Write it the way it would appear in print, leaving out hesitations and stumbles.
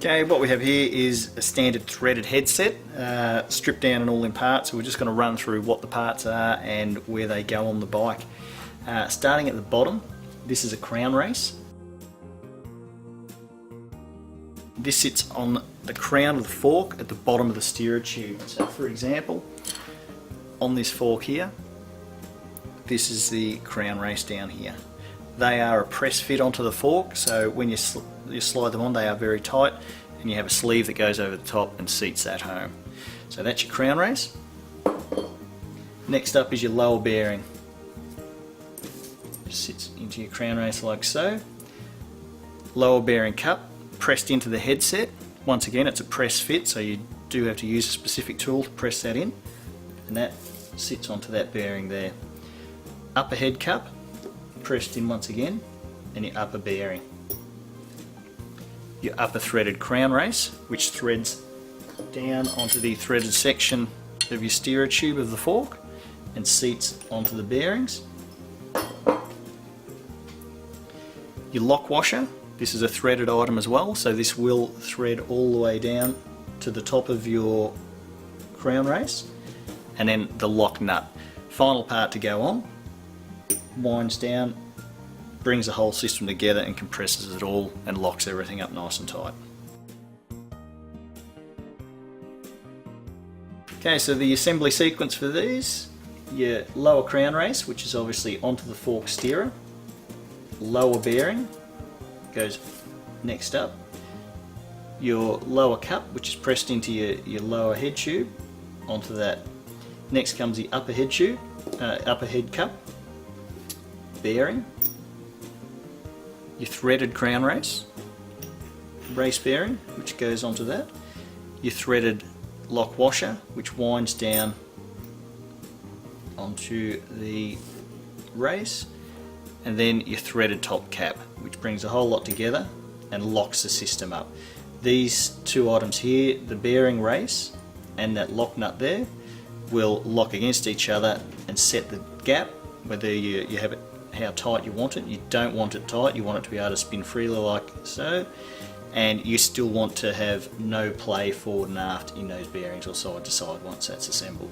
Okay, what we have here is a standard threaded headset, stripped down and all in parts. So we're just going to run through what the parts are and where they go on the bike. Starting at the bottom, this is a crown race. This sits on the crown of the fork at the bottom of the steerer tube. So for example, on this fork here, this is the crown race down here. They are a press fit onto the fork, so when you slide them on, they are very tight, and you have a sleeve that goes over the top and seats that home. So that's your crown race. Next up is your lower bearing. Just sits into your crown race like so. Lower bearing cup pressed into the headset. Once again, it's a press fit, so you do have to use a specific tool to press that in, and that sits onto that bearing there. Upper head cup pressed in once again, and your upper bearing. Your upper threaded crown race, which threads down onto the threaded section of your steerer tube of the fork and seats onto the bearings. Your lock washer, this is a threaded item as well, so this will thread all the way down to the top of your crown race. And then the lock nut, final part to go on, winds down, brings the whole system together and compresses it all and locks everything up nice and tight. Okay, so the assembly sequence for these, your lower crown race, which is obviously onto the fork steerer, lower bearing goes next up, your lower cup, which is pressed into your lower head tube, onto that. Next comes the upper head tube, upper head cup, bearing, your threaded crown race bearing, which goes onto that, your threaded lock washer, which winds down onto the race, and then your threaded top cap, which brings a whole lot together and locks the system up. These two items here, the bearing race and that lock nut there, will lock against each other and set the gap, whether you have it how tight you want it. You don't want it tight, you want it to be able to spin freely like so, and you still want to have no play forward and aft in those bearings or side to side once that's assembled.